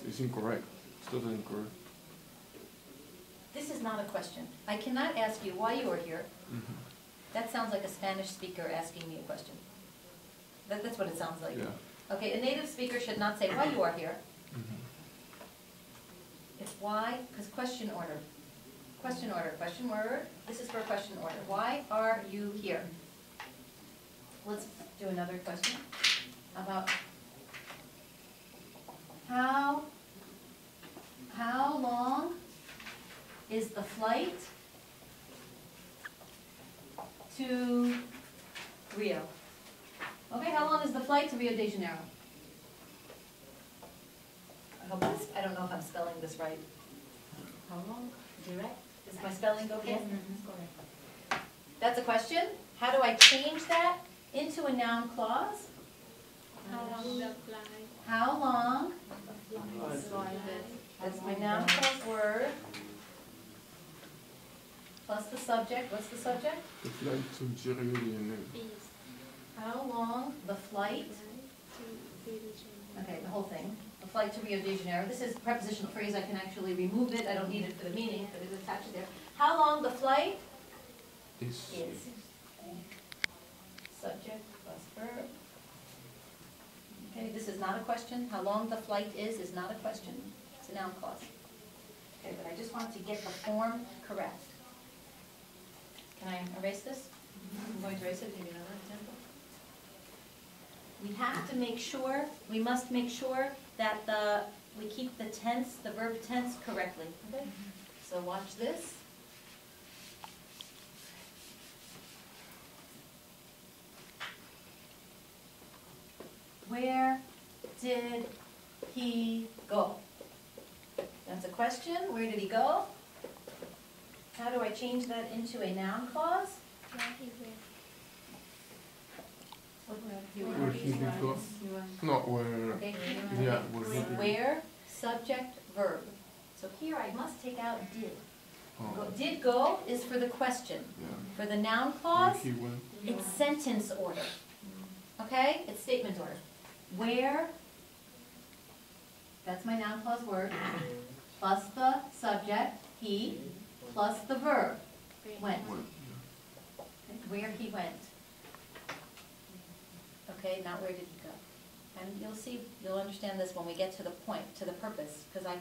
It's incorrect. It's totally incorrect. This is not a question. I cannot ask you why you are here. Mm-hmm. That sounds like a Spanish speaker asking me a question. That's what it sounds like. Yeah. Okay, a native speaker should not say why you are here. Mm-hmm. It's why, because question order. Question order, question word. This is for a question order. Why are you here? Let's do another question about how long is the flight to Rio? Okay, how long is the flight to Rio de Janeiro? I don't know if I'm spelling this right. How long? Direct? Is my spelling okay? Yes, correct. That's a question. How do I change that into a noun clause? How long the flight? How long? The flight. That's my noun clause word. Plus the subject. What's the subject? The flight to Rio de Janeiro. How long the flight? Okay, the whole thing. The flight to Rio de Janeiro. This is a prepositional phrase. I can actually remove it. I don't need it for the meaning, but it's attached there. How long the flight Is. Subject plus verb. Okay, this is not a question. How long the flight is not a question. It's a noun clause. Okay, but I just want to get the form correct. Can I erase this? I'm going to erase it. Give you another example. We have to make sure, we must make sure that we keep the tense, the verb tense correctly. Okay? So watch this. Where did he go? That's a question. Where did he go? How do I change that into a noun clause? Where he did go. Not where. Okay. Yeah, where he did. Where, subject, verb. So here I must take out did. Oh. Did go is for the question. Yeah. For the noun Where clause, he went. it's sentence order. Okay? It's statement order. Where, that's my noun clause word, plus the subject, he, plus the verb, went. Went, Where he went. Okay, not where did he go. And you'll see, you'll understand this when we get to the point, to the purpose, because I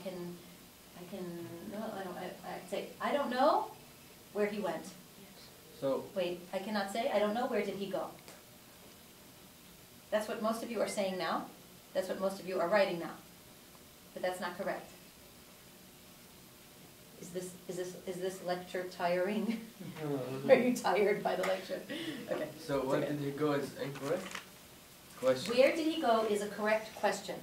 say, I don't know where he went. So, Wait, I cannot say, I don't know where did he go. That's what most of you are saying now. That's what most of you are writing now. But that's not correct. Is this lecture tiring? Are you tired by the lecture? Okay. so where okay. did he go is incorrect? Question. Where did he go is a correct question.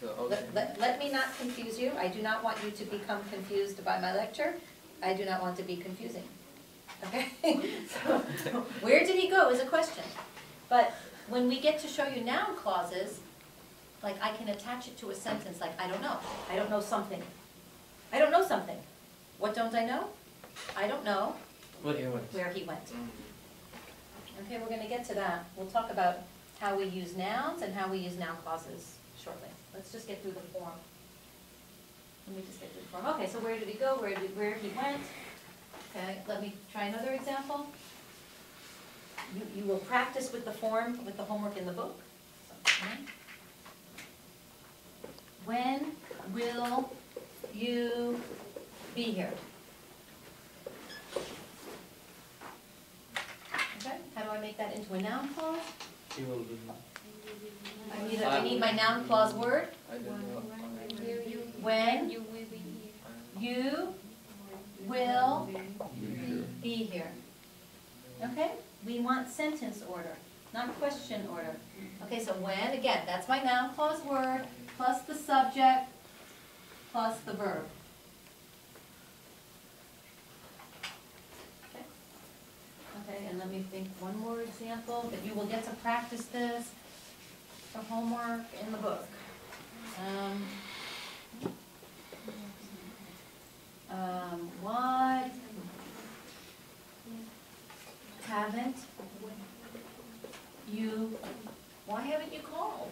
So, okay. Let me not confuse you. I do not want you to become confused by my lecture. I do not want to be confusing. Okay? So, where did he go is a question. But when we get to show you noun clauses, like I can attach it to a sentence like, I don't know. I don't know something. I don't know something. What don't I know? I don't know Where he went. where he went. Okay, we're going to get to that. We'll talk about how we use nouns and how we use noun clauses shortly. Let's just get through the form. Let me just get through the form. Okay, so where did he go? Where he went? Okay, let me try another example. You will practice with the form, with the homework in the book. Okay. When will you be here? Okay, how do I make that into a noun clause? He will be. I need my noun clause word. I don't know. When You will be here. you will Here. be here. Okay? We want sentence order, not question order. Okay, so when, again, that's my noun clause word, plus the subject, plus the verb. Okay? Okay, and let me think one more example, that you will get to practice this for homework in the book. What haven't you, why haven't you called?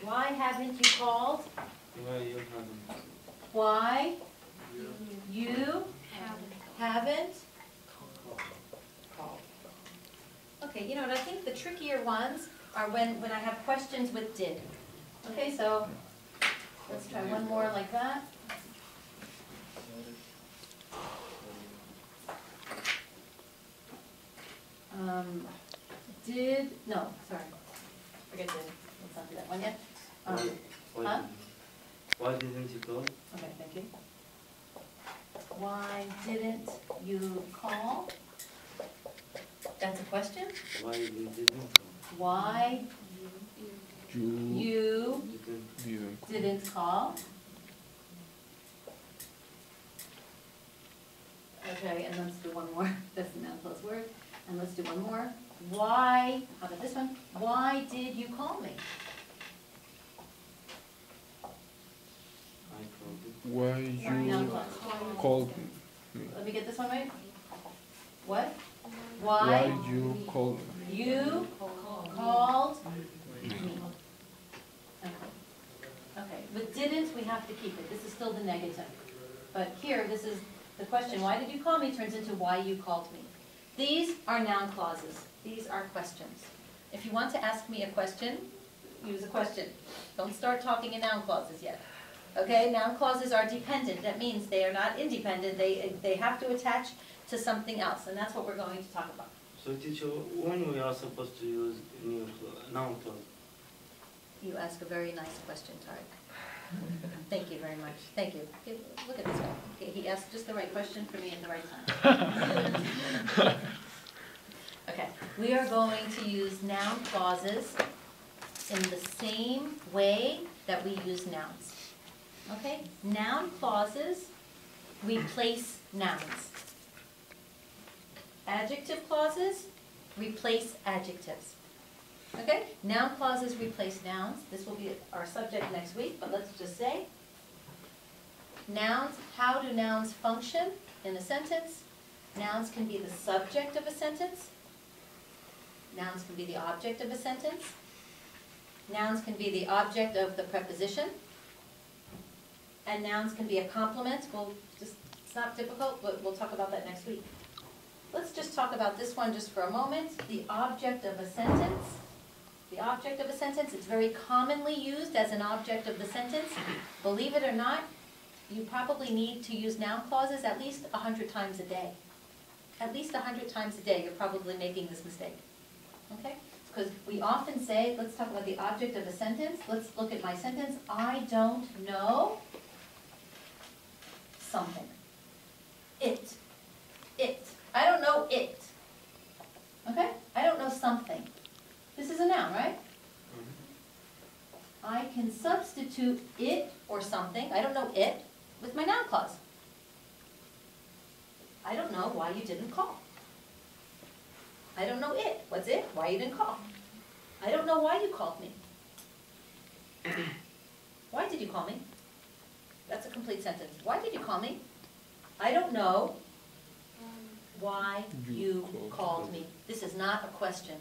Why haven't you called? Why you haven't? Why you haven't called? Okay, you know what, I think the trickier ones are when I have questions with did. Okay, so let's try one more like that. No, sorry, forget did, let's not do that one yet. Huh? Why didn't you call? Okay, thank you. Why didn't you call? That's a question. Why you didn't call? Why you Didn't. didn't call? Okay, and let's do one more. That's the nounclause word. And let's do one more. Why, how about this one? Why did you call me? I called it. Why you Nounclause. called me? Let me get this one right. What? Why Why you called me? you called me? Okay, with didn't, we have to keep it. This is still the negative. But here, this is the question, why did you call me, turns into why you called me. These are noun clauses. These are questions. If you want to ask me a question, use a question. Don't start talking in noun clauses yet. Okay, noun clauses are dependent. That means they are not independent. They have to attach to something else, and that's what we're going to talk about. So teacher, when we are supposed to use noun clause? You ask a very nice question, Tarek. Thank you very much. Thank you. Look at this guy. Okay, he asked just the right question for me at the right time. Okay, we are going to use noun clauses in the same way that we use nouns. Okay, noun clauses replace nouns. Adjective clauses replace adjectives. Okay, noun clauses replace nouns. This will be our subject next week, but let's just say nouns, how do nouns function in a sentence? Nouns can be the subject of a sentence. Nouns can be the object of a sentence. Nouns can be the object of the preposition. And nouns can be a complement. It's not difficult, but we'll talk about that next week. Let's just talk about this one just for a moment. The object of a sentence. The object of a sentence, it's very commonly used as an object of the sentence. Believe it or not, you probably need to use noun clauses at least 100 times a day. At least 100 times a day, you're probably making this mistake. Okay? Because we often say, let's talk about the object of a sentence. Let's look at my sentence. I don't know something. It. I don't know it. Okay? I don't know something. This is a noun, right? I can substitute it or something, I don't know it, with my noun clause. I don't know why you didn't call. I don't know it. What's it? Why you didn't call. I don't know why you called me. Why did you call me? That's a complete sentence. Why did you call me? I don't know why you called me. This is not a question.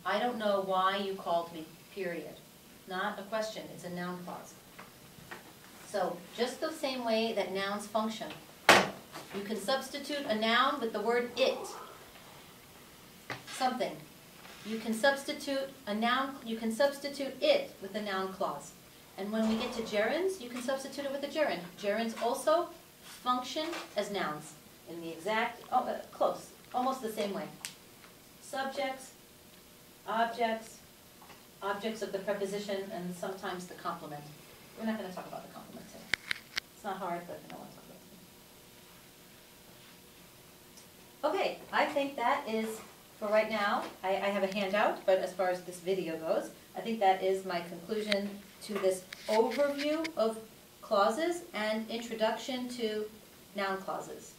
I don't know why you called me, period. Not a question, it's a noun clause. So, just the same way that nouns function. You can substitute a noun with the word it. Something. You can substitute a noun, you can substitute it with a noun clause. And when we get to gerunds, you can substitute it with a gerund. Gerunds also function as nouns in the exact, close, almost the same way. Subjects, objects, objects of the preposition, and sometimes the complement. We're not going to talk about the complement today. It's not hard, but I don't want to talk about it. Okay, I think that is, for right now, I have a handout, but as far as this video goes, I think that is my conclusion to this overview of clauses and introduction to noun clauses.